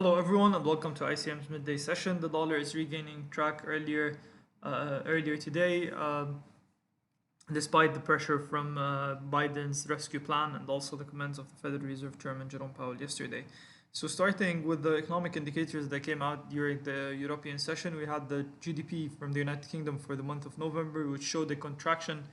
Hello everyone and welcome to ICM's midday session. The dollar is regaining track earlier today, despite the pressure from Biden's rescue plan and also the comments of the Federal Reserve Chairman Jerome Powell yesterday. So starting with the economic indicators that came out during the European session, we had the GDP from the United Kingdom for the month of November, which showed a contraction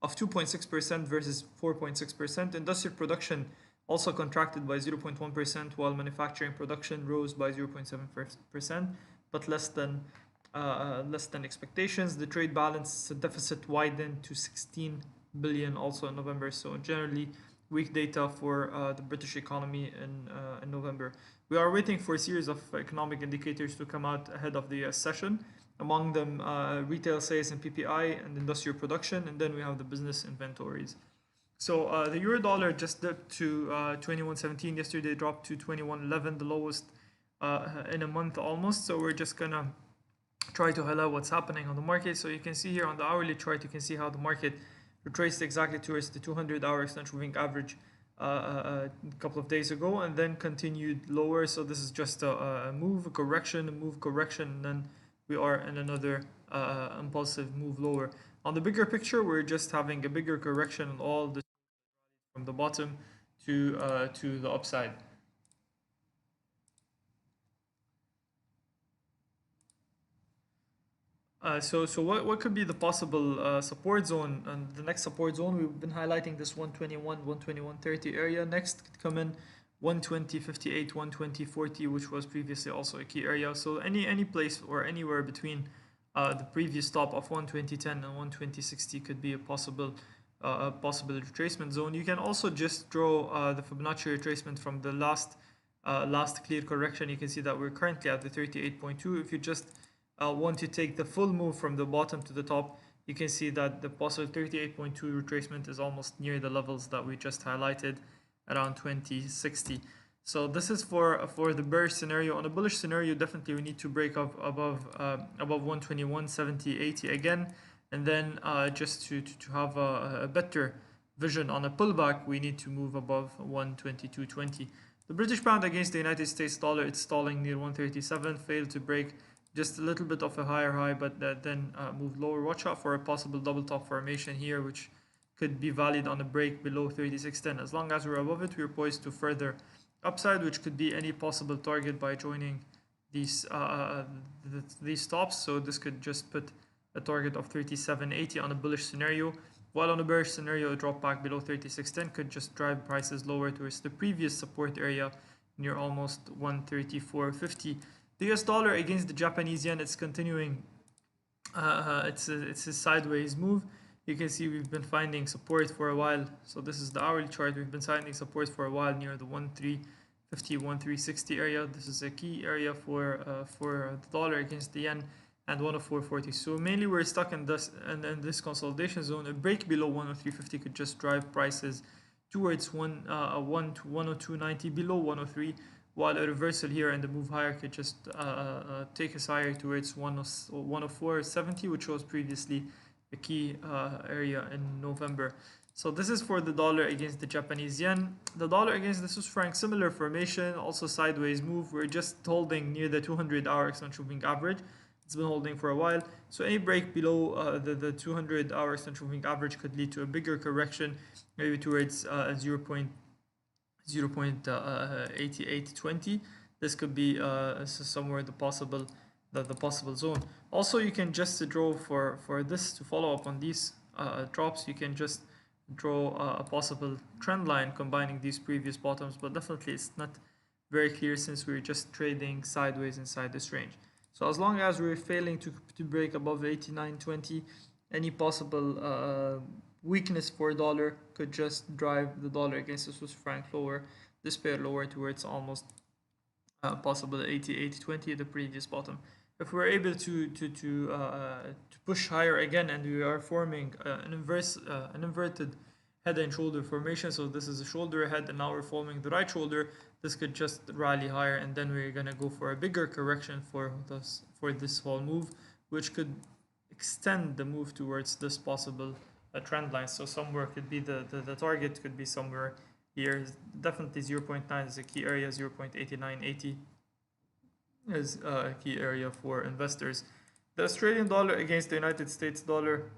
of 2.6% versus 4.6%. Industrial production also contracted by 0.1%, while manufacturing production rose by 0.7%, but less than expectations. The trade balance deficit widened to 16 billion also in November. So generally, weak data for the British economy in November. We are waiting for a series of economic indicators to come out ahead of the US session. Among them, retail sales and PPI and industrial production, and then we have the business inventories. So the euro dollar just dipped to 21.17 yesterday, dropped to 21.11, the lowest in a month almost. So we're just gonna try to highlight what's happening on the market. So you can see here on the hourly chart, you can see how the market retraced exactly towards the 200-hour extension moving average a couple of days ago, and then continued lower. So this is just a move, a move, correction, and then we are in another impulsive move lower. On the bigger picture, we're just having a bigger correction on all the from the bottom to the upside. So what could be the possible support zone? And the next support zone, we've been highlighting this 121, 121.30 area. Next could come in 120.58, 120.40, which was previously also a key area. So any place or anywhere between the previous stop of 120.10 and 120.60 could be a possible retracement zone. You can also just draw the Fibonacci retracement from the last clear correction. You can see that we're currently at the 38.2. If you just want to take the full move from the bottom to the top, you can see that the possible 38.2 retracement is almost near the levels that we just highlighted, around 2060. So this is for the bearish scenario. On a bullish scenario, definitely we need to break up above 121, 70, 80 again, and then just to have a better vision on a pullback, we need to move above 122.20. The British pound against the United States dollar, it's stalling near 137, failed to break just a little bit of a higher high, but then moved lower. Watch out for a possible double top formation here, which could be valid on a break below 36.10. As long as we're above it, we're poised to further upside, which could be any possible target by joining these stops. So this could just put a target of 37.80 on a bullish scenario, while on a bearish scenario, a drop back below 36.10 could just drive prices lower towards the previous support area near almost 134.50. The US dollar against the Japanese yen, it's continuing it's a sideways move. You can see we've been finding support for a while. So this is the hourly chart. We've been finding support for a while near the 1350, 1360 area. This is a key area for the dollar against the yen, and 104.40. So mainly we're stuck in this consolidation zone. A break below 103.50 could just drive prices towards 1 to 102.90, below 103, while a reversal here and the move higher could just take us higher towards 104.70, which was previously a key area in November. So this is for the dollar against the Japanese yen. The dollar against the Swiss franc, similar formation, also sideways move. We're just holding near the 200-hour extension moving average. It's been holding for a while. So any break below the 200-hour extension moving average could lead to a bigger correction, maybe towards 0.8820. This could be somewhere the possible zone. Also, you can just draw for this to follow up on these drops. You can just draw a possible trend line combining these previous bottoms, but definitely it's not very clear since we're just trading sideways inside this range. So as long as we're failing to break above 89.20, any possible weakness for dollar could just drive the dollar against the Swiss franc lower, this pair lower towards almost possible 88.20, the previous bottom. If we're able to push higher again, and we are forming an inverted head and shoulder formation, so this is a shoulder head, and now we're forming the right shoulder, this could just rally higher, and then we're gonna go for a bigger correction for this whole move, which could extend the move towards this possible trend line. So somewhere could be the target could be somewhere here. Definitely 0.9 is a key area, 0.8980. is a key area for investors. The Australian dollar against the United States dollar.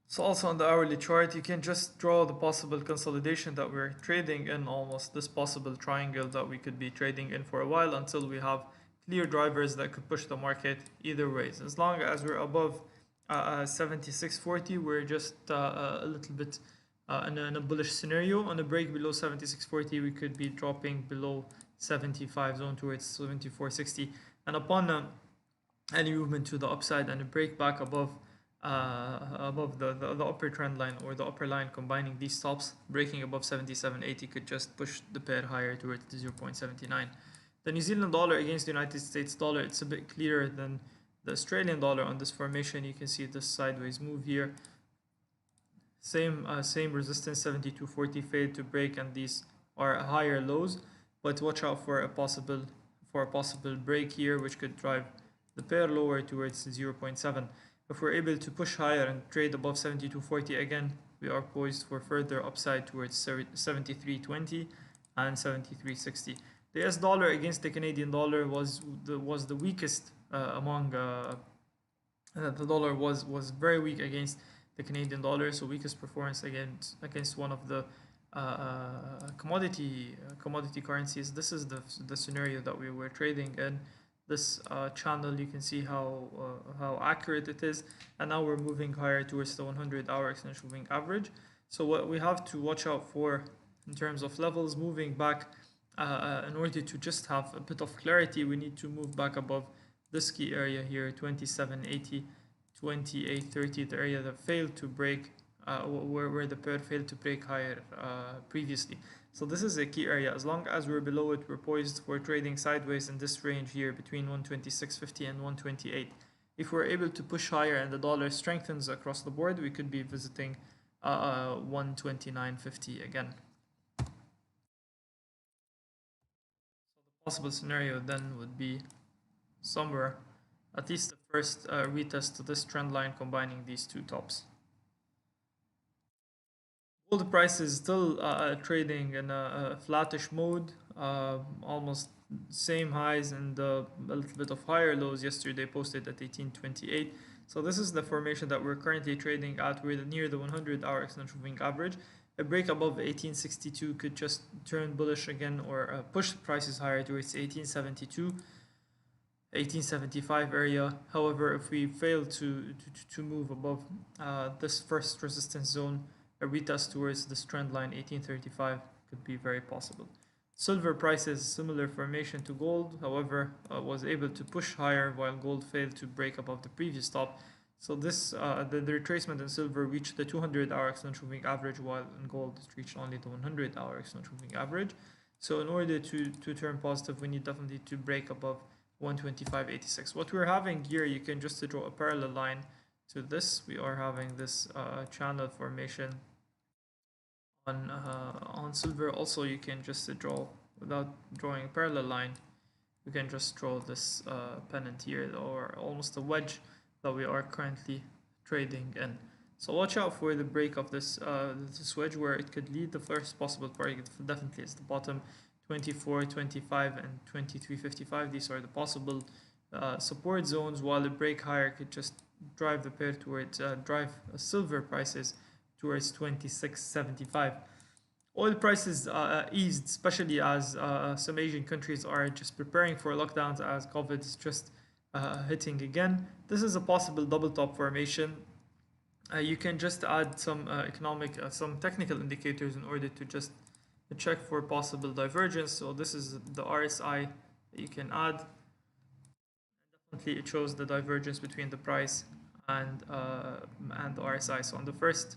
So also on the hourly chart, you can just draw the possible consolidation that we're trading in, almost this possible triangle that we could be trading in for a while until we have clear drivers that could push the market either ways. As long as we're above 76.40, we're just a little bit in a bullish scenario. On a break below 76.40, we could be dropping below 75 zone towards 74.60. And upon any movement to the upside and a break back above the upper trend line or the upper line, combining these stops, breaking above 77.80 could just push the pair higher towards the 0.79. The New Zealand dollar against the United States dollar, it's a bit clearer than the Australian dollar on this formation. You can see this sideways move here. Same resistance, 72.40 fade to break, and these are higher lows. But watch out for a possible break here, which could drive the pair lower towards 0.7. If we're able to push higher and trade above 72.40 again, we are poised for further upside towards 73.20 and 73.60. The US dollar against the Canadian dollar was the weakest among the dollar was very weak against the Canadian dollar, so weakest performance against one of the commodity currencies. This is the scenario that we were trading in. This channel, you can see how accurate it is, and now we're moving higher towards the 100-hour exponential moving average. So what we have to watch out for in terms of levels moving back, in order to just have a bit of clarity, we need to move back above this key area here, 27.80, 28.30, the area that failed to break, where the pair failed to break higher previously. So this is a key area. As long as we're below it, we're poised for trading sideways in this range here between 126.50 and 128. If we're able to push higher and the dollar strengthens across the board, we could be visiting 129.50 again. So the possible scenario then would be somewhere, at least the first retest to this trend line combining these two tops. Gold price is still trading in a flattish mode, almost same highs and a little bit of higher lows yesterday posted at 1828. So this is the formation that we're currently trading at. We're near the 100-hour exponential moving average. A break above 1862 could just turn bullish again, or push prices higher towards 1872. 1875 area. However, if we fail to move above this first resistance zone, a retest towards this trend line 1835 could be very possible. Silver prices similar formation to gold, however, was able to push higher while gold failed to break above the previous top. So this the retracement in silver reached the 200-hour exponential moving average, while in gold it reached only the 100-hour exponential moving average. So in order to turn positive, we need definitely to break above 125.86. What we're having here, you can just draw a parallel line to this. We are having this channel formation on silver. Also, you can just draw, without drawing a parallel line, you can just draw this pennant here, or almost a wedge that we are currently trading in. So watch out for the break of this wedge, where it could lead. The first possible target definitely is the bottom 24.25 and 23.55. These are the possible support zones, while a break higher could just drive the pair towards silver prices towards 26.75. Oil prices eased, especially as some Asian countries are just preparing for lockdowns as COVID is just hitting again. This is a possible double top formation. You can just add some some technical indicators in order to just check for possible divergence. So this is the RSI that you can add. Definitely, it shows the divergence between the price and the RSI. So on the first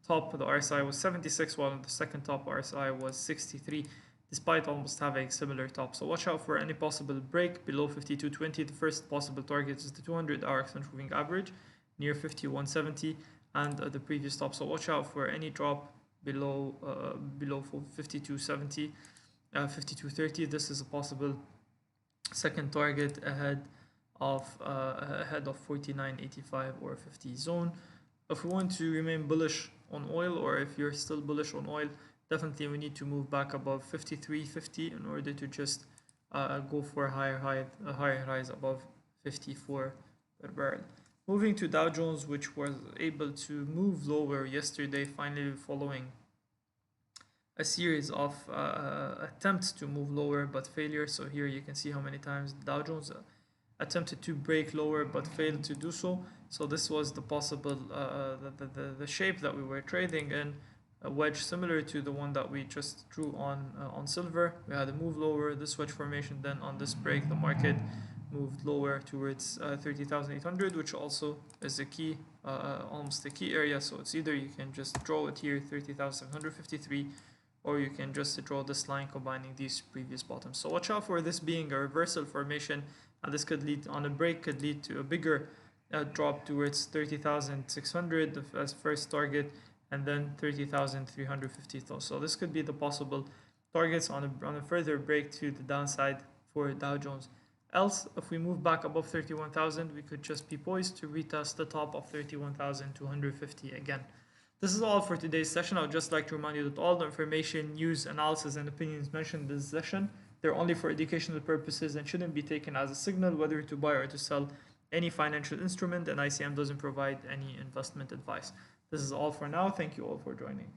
top, the RSI was 76, while on the second top, RSI was 63, despite almost having similar tops. So watch out for any possible break below 52.20. The first possible target is the 200-hour exponential moving average near 51.70 and the previous top. So watch out for any drop below 52.70, 52.30. This is a possible second target ahead of 49.85 or 50 zone. If we want to remain bullish on oil, or if you're still bullish on oil, definitely we need to move back above 53.50 in order to just go for a higher highs above 54 per barrel. Moving to Dow Jones, which was able to move lower yesterday, finally following a series of attempts to move lower but failure. So here you can see how many times Dow Jones attempted to break lower but failed to do so. So this was the possible the shape that we were trading in, a wedge similar to the one that we just drew on silver. We had a move lower, this wedge formation, then on this break the market moved lower towards 30,800, which also is a key, almost a key area. So it's either you can just draw it here, 30,753, or you can just draw this line combining these previous bottoms. So watch out for this being a reversal formation, and this could lead, on a break, could lead to a bigger drop towards 30,600 as first target, and then 30,350. So this could be the possible targets on a further break to the downside for Dow Jones. Else, if we move back above 31,000, we could just be poised to retest the top of 31,250 again. This is all for today's session. I would just like to remind you that all the information, news, analysis, and opinions mentioned in this session, they're only for educational purposes and shouldn't be taken as a signal whether to buy or to sell any financial instrument, and ICM doesn't provide any investment advice. This is all for now. Thank you all for joining.